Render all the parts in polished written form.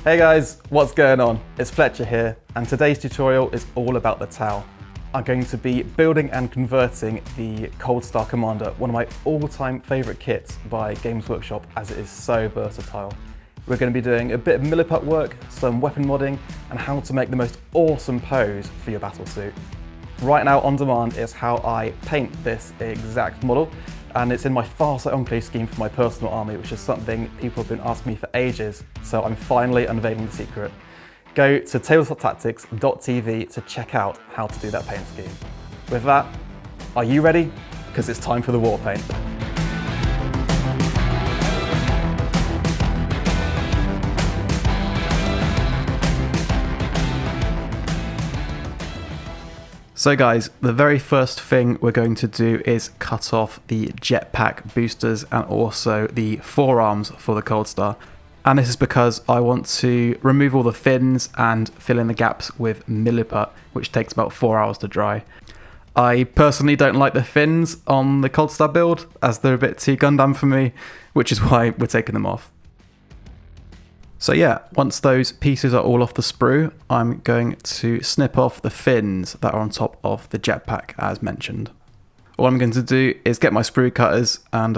Hey guys, what's going on? It's Fletcher here, and today's tutorial is all about the Tau. I'm going to be building and converting the Cold Star Commander, one of my all-time favourite kits by Games Workshop, as it is so versatile. We're going to be doing a bit of milliput work, some weapon modding, and how to make the most awesome pose for your battlesuit. Right now on demand is how I paint this exact model, and it's in my Farsight Enclave scheme for my personal army, which is something people have been asking me for ages, so I'm finally unveiling the secret. Go to tabletoptactics.tv to check out how to do that paint scheme. With that, are you ready? Because it's time for the war paint. So guys, the very first thing we're going to do is cut off the jetpack boosters and also the forearms for the Cold Star. And this is because I want to remove all the fins and fill in the gaps with milliput, which takes about 4 hours to dry. I personally don't like the fins on the Cold Star build, as they're a bit too Gundam for me, which is why we're taking them off. So yeah, once those pieces are all off the sprue, I'm going to snip off the fins that are on top of the jetpack as mentioned. All I'm going to do is get my sprue cutters and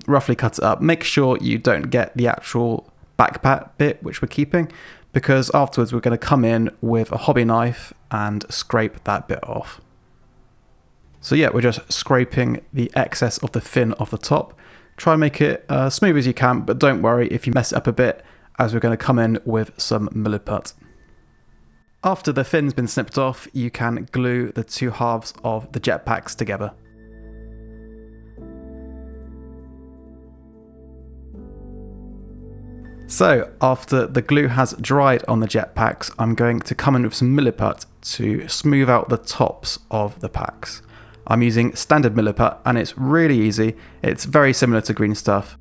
roughly cut it up. Make sure you don't get the actual backpack bit, which we're keeping, because afterwards we're going to come in with a hobby knife and scrape that bit off. So yeah, we're just scraping the excess of the fin off the top. Try and make it smooth as you can, but don't worry if you mess it up a bit, as we're going to come in with some milliput. After the fin's been snipped off, you can glue the two halves of the jetpacks together. So after the glue has dried on the jetpacks, I'm going to come in with some milliput to smooth out the tops of the packs. I'm using standard milliput and it's really easy. It's very similar to green stuff.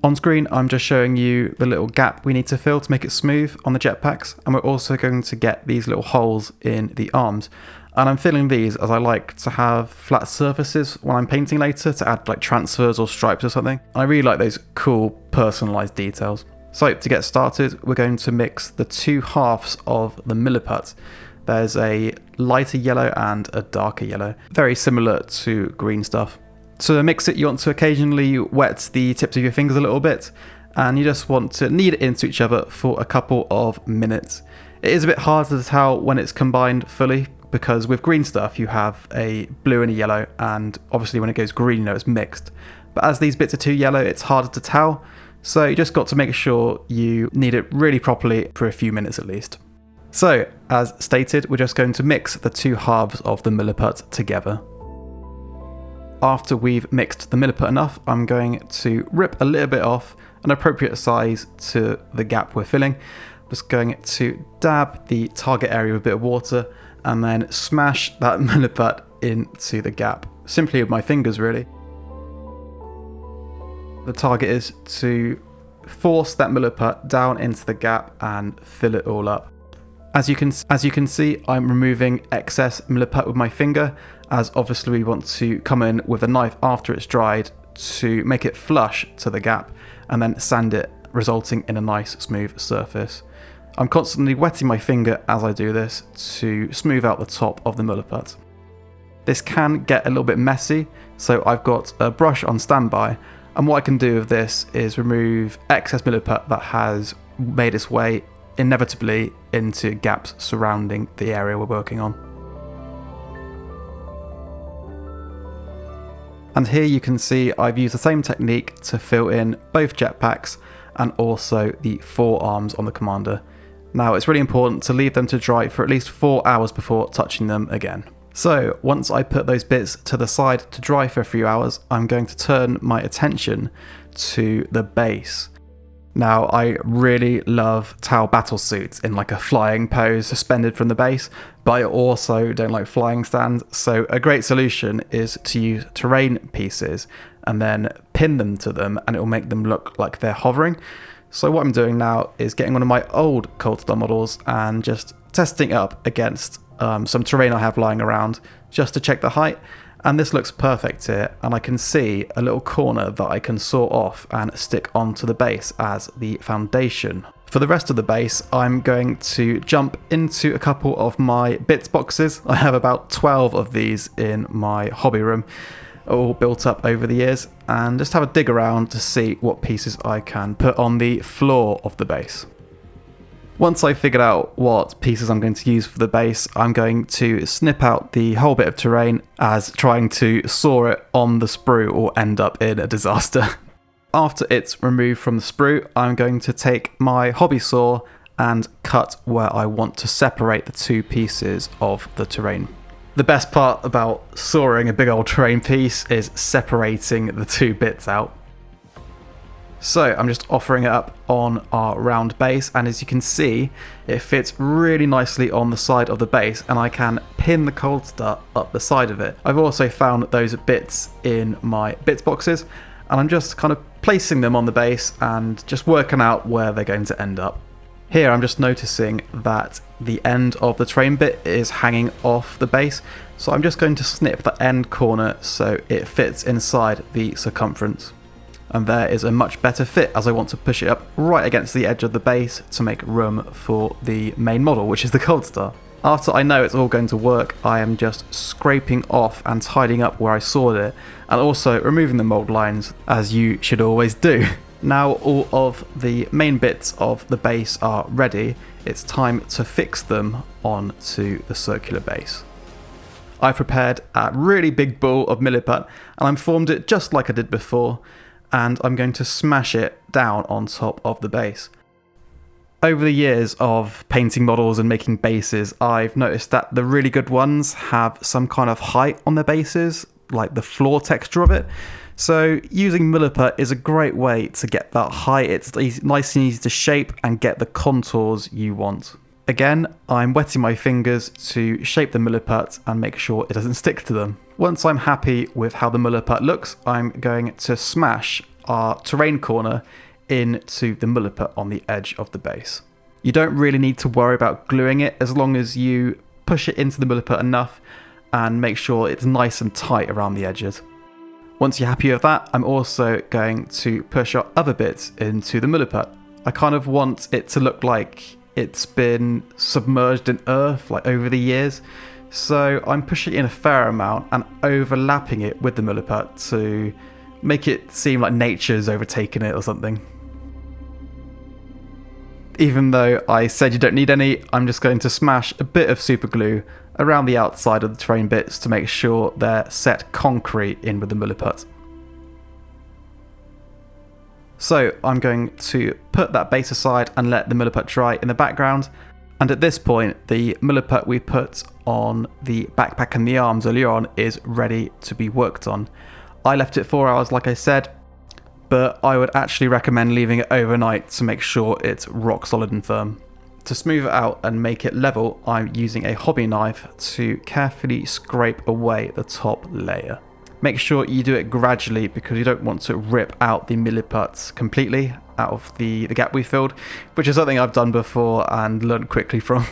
On screen, I'm just showing you the little gap we need to fill to make it smooth on the jetpacks, and we're also going to get these little holes in the arms. And I'm filling these as I like to have flat surfaces when I'm painting later to add like transfers or stripes or something. And I really like those cool personalised details. So to get started, we're going to mix the two halves of the milliput. There's a lighter yellow and a darker yellow, very similar to green stuff. To mix it, you want to occasionally wet the tips of your fingers a little bit, and you just want to knead it into each other for a couple of minutes. It is a bit harder to tell when it's combined fully, because with green stuff you have a blue and a yellow, and obviously when it goes green, you know it's mixed. But as these bits are too yellow, it's harder to tell, so you just got to make sure you knead it really properly for a few minutes at least. So, as stated, we're just going to mix the two halves of the milliput together. After we've mixed the milliput enough, I'm going to rip a little bit off, an appropriate size to the gap we're filling. I'm just going to dab the target area with a bit of water and then smash that milliput into the gap, simply with my fingers really. The target is to force that milliput down into the gap and fill it all up. As you can see, I'm removing excess milliput with my finger, as obviously we want to come in with a knife after it's dried to make it flush to the gap and then sand it, resulting in a nice smooth surface. I'm constantly wetting my finger as I do this to smooth out the top of the milliput. This can get a little bit messy, so I've got a brush on standby, and what I can do with this is remove excess milliput that has made its way inevitably into gaps surrounding the area we're working on. And here you can see I've used the same technique to fill in both jetpacks and also the forearms on the commander. Now it's really important to leave them to dry for at least 4 hours before touching them again. So once I put those bits to the side to dry for a few hours, I'm going to turn my attention to the base. Now, I really love Tau battlesuits in like a flying pose suspended from the base, but I also don't like flying stands, so a great solution is to use terrain pieces and then pin them to them, and it will make them look like they're hovering. So what I'm doing now is getting one of my old Cold Star models and just testing it up against some terrain I have lying around just to check the height, And this looks perfect here, and I can see a little corner that I can saw off and stick onto the base as the foundation. For the rest of the base, I'm going to jump into a couple of my bits boxes. I have about 12 of these in my hobby room, all built up over the years, and just have a dig around to see what pieces I can put on the floor of the base. Once I've figured out what pieces I'm going to use for the base, I'm going to snip out the whole bit of terrain, as trying to saw it on the sprue will end up in a disaster. After it's removed from the sprue, I'm going to take my hobby saw and cut where I want to separate the two pieces of the terrain. The best part about sawing a big old terrain piece is separating the two bits out. So I'm just offering it up on our round base, and as you can see, it fits really nicely on the side of the base, and I can pin the cold start up the side of it. I've also found those bits in my bits boxes, and I'm just kind of placing them on the base and just working out where they're going to end up. Here I'm just noticing that the end of the terrain bit is hanging off the base, so I'm just going to snip the end corner so it fits inside the circumference. And there is a much better fit, as I want to push it up right against the edge of the base to make room for the main model, which is the Cold Star. After I know it's all going to work, I am just scraping off and tidying up where I sawed it, and also removing the mold lines, as you should always do. Now all of the main bits of the base are ready, it's time to fix them onto the circular base. I've prepared a really big ball of milliput, and I've formed it just like I did before, and I'm going to smash it down on top of the base. Over the years of painting models and making bases, I've noticed that the really good ones have some kind of height on their bases, like the floor texture of it. So using milliput is a great way to get that height. It's nice and easy to shape and get the contours you want. Again, I'm wetting my fingers to shape the milliput and make sure it doesn't stick to them. Once I'm happy with how the milliput looks, I'm going to smash our terrain corner into the milliput on the edge of the base. You don't really need to worry about gluing it, as long as you push it into the milliput enough and make sure it's nice and tight around the edges. Once you're happy with that, I'm also going to push our other bits into the milliput. I kind of want it to look like it's been submerged in earth like over the years, so I'm pushing in a fair amount and overlapping it with the milliput to make it seem like nature's overtaken it or something. Even though I said you don't need any, I'm just going to smash a bit of super glue around the outside of the terrain bits to make sure they're set concrete in with the milliput. So I'm going to put that base aside and let the milliput dry in the background, and at this point the milliput we put on the backpack and the arms earlier on is ready to be worked on. I left it 4 hours like I said, but I would actually recommend leaving it overnight to make sure it's rock solid and firm. To smooth it out and make it level, I'm using a hobby knife to carefully scrape away the top layer. Make sure you do it gradually because you don't want to rip out the milliputs completely out of the gap we filled, which is something I've done before and learned quickly from.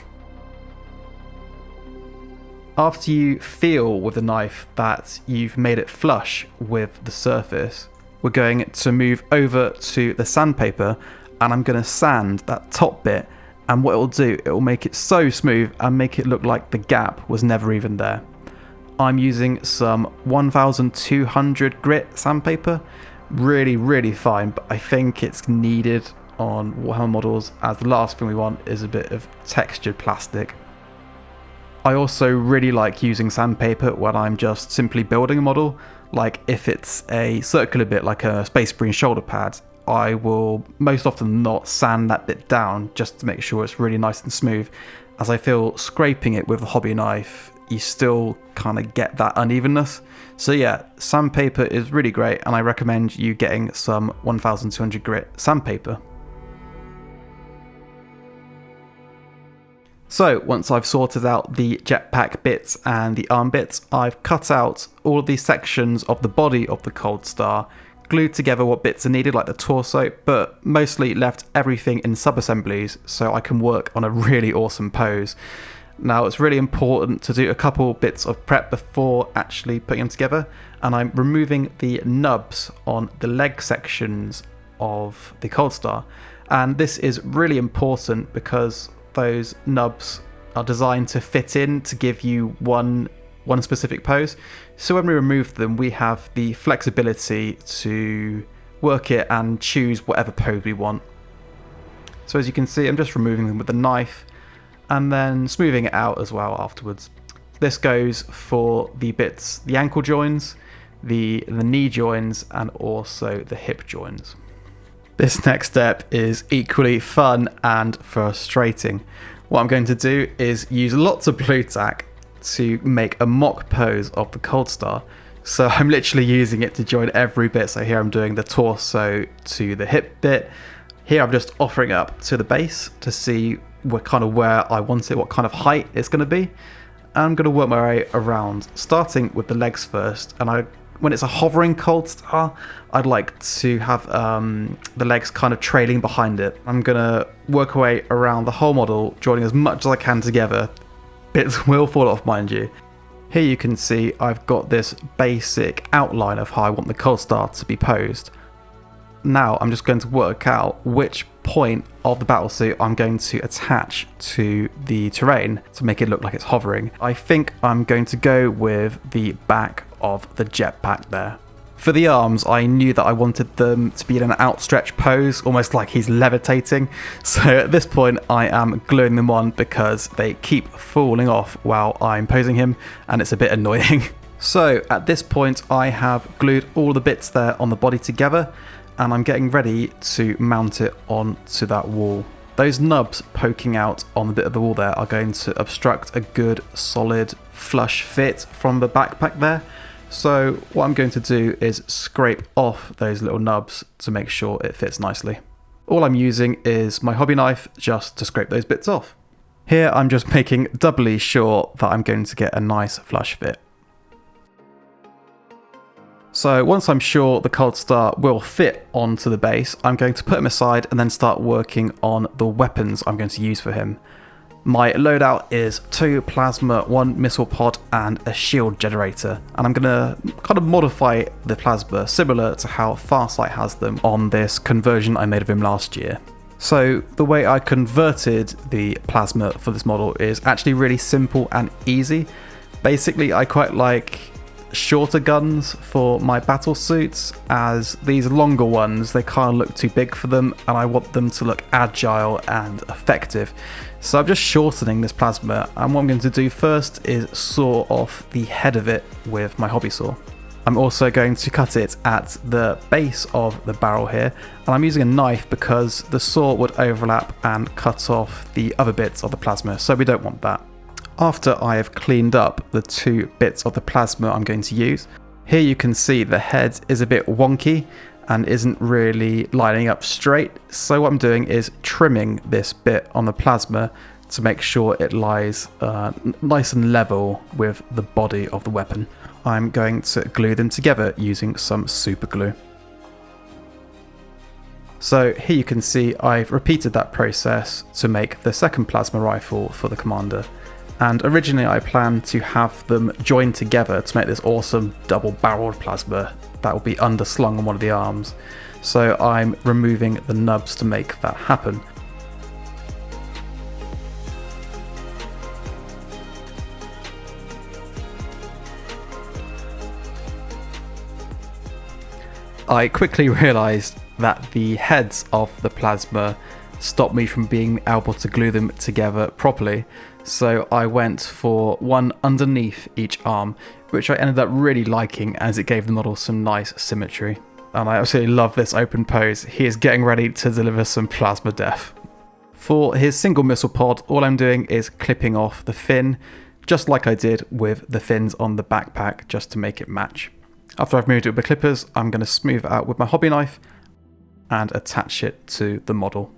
After you feel with the knife that you've made it flush with the surface, we're going to move over to the sandpaper, and I'm going to sand that top bit, and what it will do, it will make it so smooth and make it look like the gap was never even there. I'm using some 1200 grit sandpaper, really fine, but I think it's needed on Warhammer models, as the last thing we want is a bit of textured plastic. I also really like using sandpaper when I'm just simply building a model, like if it's a circular bit like a Space Marine shoulder pad, I will most often not sand that bit down just to make sure it's really nice and smooth, as I feel scraping it with a hobby knife you still kind of get that unevenness. So yeah, sandpaper is really great, and I recommend you getting some 1200 grit sandpaper. So once I've sorted out the jetpack bits and the arm bits, I've cut out all of these sections of the body of the Cold Star, glued together what bits are needed like the torso, but mostly left everything in sub-assemblies so I can work on a really awesome pose. Now it's really important to do a couple bits of prep before actually putting them together, and I'm removing the nubs on the leg sections of the Cold Star, and this is really important because those nubs are designed to fit in to give you one specific pose. So when we remove them, we have the flexibility to work it and choose whatever pose we want. So as you can see, I'm just removing them with the knife and then smoothing it out as well afterwards. This goes for the bits, the ankle joins, the knee joins, and also the hip joins. This next step is equally fun and frustrating. What I'm going to do is use lots of blue tack to make a mock pose of the Cold Star. So I'm literally using it to join every bit. So here I'm doing the torso to the hip bit. Here I'm just offering it up to the base to see where I want it, what kind of height it's going to be. I'm going to work my way around, starting with the legs first. And when it's a hovering Cold Star, I'd like to have the legs kind of trailing behind it. I'm going to work my way around the whole model, joining as much as I can together. Bits will fall off, mind you. Here you can see I've got this basic outline of how I want the Cold Star to be posed. Now I'm just going to work out which point of the battlesuit I'm going to attach to the terrain to make it look like it's hovering. I think I'm going to go with the back of the jetpack there. For the arms, I knew that I wanted them to be in an outstretched pose, almost like he's levitating. So at this point, I am gluing them on because they keep falling off while I'm posing him, and it's a bit annoying. So at this point, I have glued all the bits there on the body together, and I'm getting ready to mount it onto that wall. Those nubs poking out on the bit of the wall there are going to obstruct a good, solid, flush fit from the backpack there. So what I'm going to do is scrape off those little nubs to make sure it fits nicely. All I'm using is my hobby knife just to scrape those bits off. Here I'm just making doubly sure that I'm going to get a nice flush fit. So once I'm sure the Cold Star will fit onto the base, I'm going to put him aside and then start working on the weapons I'm going to use for him. My loadout is 2 plasma, 1 missile pod, and a shield generator. And I'm going to kind of modify the plasma similar to how Farsight has them on this conversion I made of him last year. So the way I converted the plasma for this model is actually really simple and easy. Basically, I quite like shorter guns for my battle suits, as these longer ones, they kind of look too big for them and I want them to look agile and effective. So I'm just shortening this plasma, and what I'm going to do first is saw off the head of it with my hobby saw. I'm also going to cut it at the base of the barrel here, and I'm using a knife because the saw would overlap and cut off the other bits of the plasma, so we don't want that. After I have cleaned up the 2 bits of the plasma I'm going to use, here you can see the head is a bit wonky and isn't really lining up straight. So what I'm doing is trimming this bit on the plasma to make sure it lies nice and level with the body of the weapon. I'm going to glue them together using some super glue. So here you can see I've repeated that process to make the second plasma rifle for the commander. And originally I planned to have them joined together to make this awesome double-barreled plasma that will be underslung on one of the arms. So I'm removing the nubs to make that happen. I quickly realised that the heads of the plasma stopped me from being able to glue them together properly. So I went for one underneath each arm, which I ended up really liking as it gave the model some nice symmetry. And I absolutely love this open pose. He is getting ready to deliver some plasma death. For his single missile pod, all I'm doing is clipping off the fin, just like I did with the fins on the backpack, just to make it match. After I've moved it with the clippers, I'm going to smooth it out with my hobby knife and attach it to the model.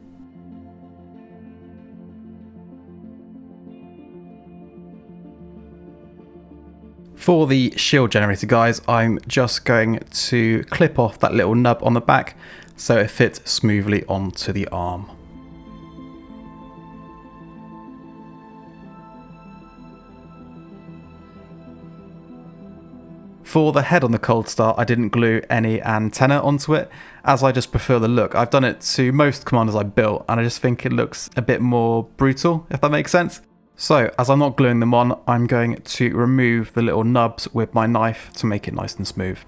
For the shield generator, guys, I'm just going to clip off that little nub on the back so it fits smoothly onto the arm. For the head on the Cold Start, I didn't glue any antenna onto it, as I just prefer the look. I've done it to most commanders I built, and I just think it looks a bit more brutal, if that makes sense. So, as I'm not gluing them on, I'm going to remove the little nubs with my knife to make it nice and smooth.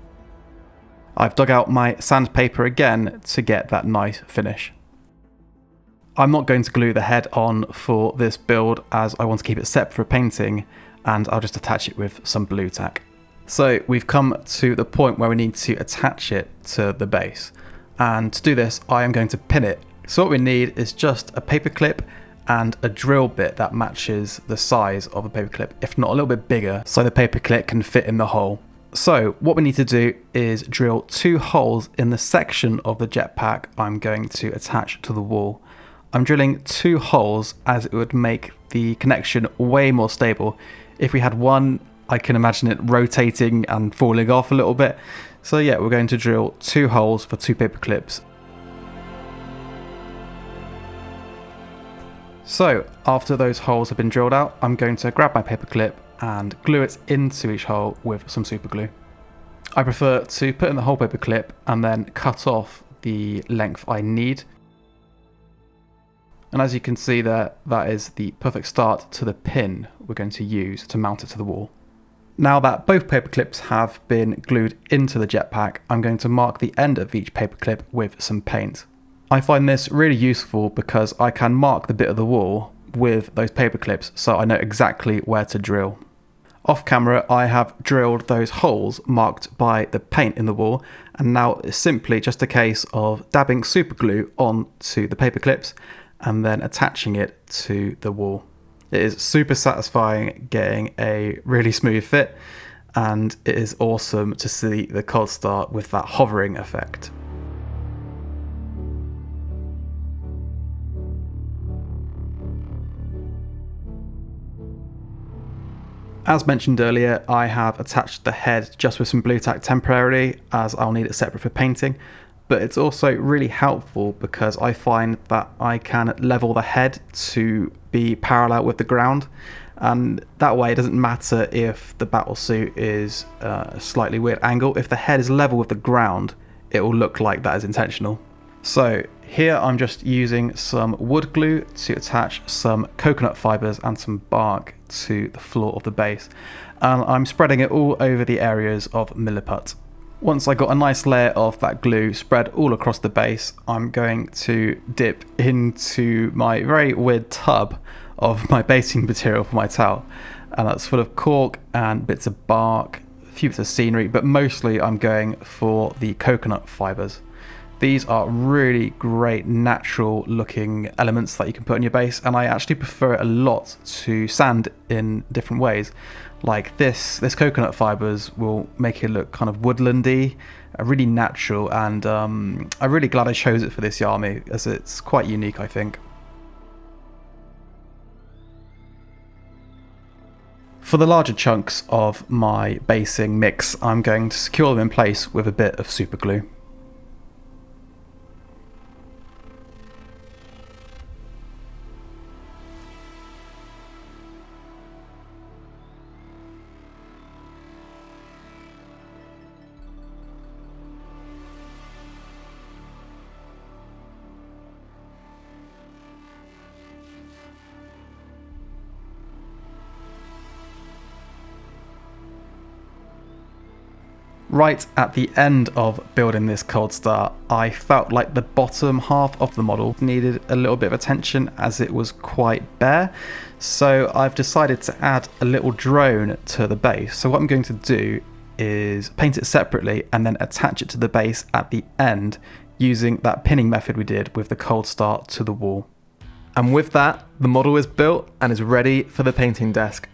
I've dug out my sandpaper again to get that nice finish. I'm not going to glue the head on for this build, as I want to keep it separate for painting, and I'll just attach it with some blue tack. So we've come to the point where we need to attach it to the base, and to do this I am going to pin it. So what we need is just a paper clip and a drill bit that matches the size of a paper clip, if not a little bit bigger, so the paper clip can fit in the hole. So what we need to do is drill 2 holes in the section of the jetpack I'm going to attach to the wall. I'm drilling 2 holes as it would make the connection way more stable. If we had one, I can imagine it rotating and falling off a little bit. So yeah, we're going to drill 2 holes for 2 paper clips. So after those holes have been drilled out, I'm going to grab my paper clip and glue it into each hole with some super glue. I prefer to put in the whole paper clip and then cut off the length I need. And as you can see there, that is the perfect start to the pin we're going to use to mount it to the wall. Now that both paper clips have been glued into the jetpack, I'm going to mark the end of each paper clip with some paint. I find this really useful because I can mark the bit of the wall with those paper clips, so I know exactly where to drill. Off camera, I have drilled those holes marked by the paint in the wall, and now it's simply just a case of dabbing super glue onto the paper clips and then attaching it to the wall. It is super satisfying getting a really smooth fit, and it is awesome to see the Cold Start with that hovering effect. As mentioned earlier, I have attached the head just with some blue tack temporarily, as I'll need it separate for painting, but it's also really helpful because I find that I can level the head to be parallel with the ground, and that way it doesn't matter if the battlesuit is a slightly weird angle. If the head is level with the ground, it will look like that is intentional. So here I'm just using some wood glue to attach some coconut fibres and some bark to the floor of the base, and I'm spreading it all over the areas of milliput. Once I got a nice layer of that glue spread all across the base, I'm going to dip into my very weird tub of my basing material for my towel, and that's full of cork and bits of bark, a few bits of scenery, but mostly I'm going for the coconut fibres. These are really great natural looking elements that you can put on your base, and I actually prefer it a lot to sand in different ways. Like this coconut fibres will make it look kind of woodlandy, really natural, and I'm really glad I chose it for this army as it's quite unique, I think. For the larger chunks of my basing mix, I'm going to secure them in place with a bit of super glue. Right at the end of building this Cold Start, I felt like the bottom half of the model needed a little bit of attention as it was quite bare. So I've decided to add a little drone to the base. So what I'm going to do is paint it separately and then attach it to the base at the end using that pinning method we did with the Cold Start to the wall. And with that, the model is built and is ready for the painting desk.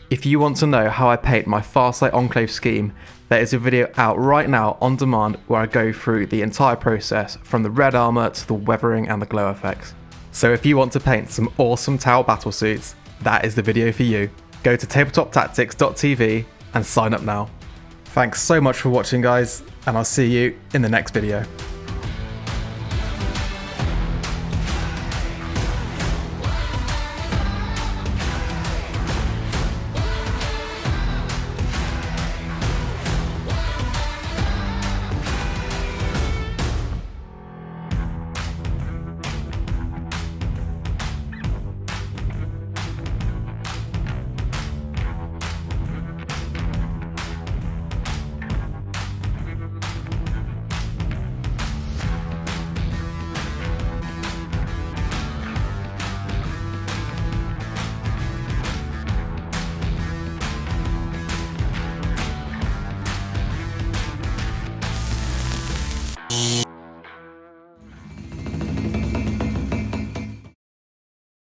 If you want to know how I paint my Farsight Enclave scheme, there is a video out right now on demand where I go through the entire process from the red armour to the weathering and the glow effects. So if you want to paint some awesome Tau battlesuits, that is the video for you. Go to tabletoptactics.tv and sign up now. Thanks so much for watching, guys, and I'll see you in the next video.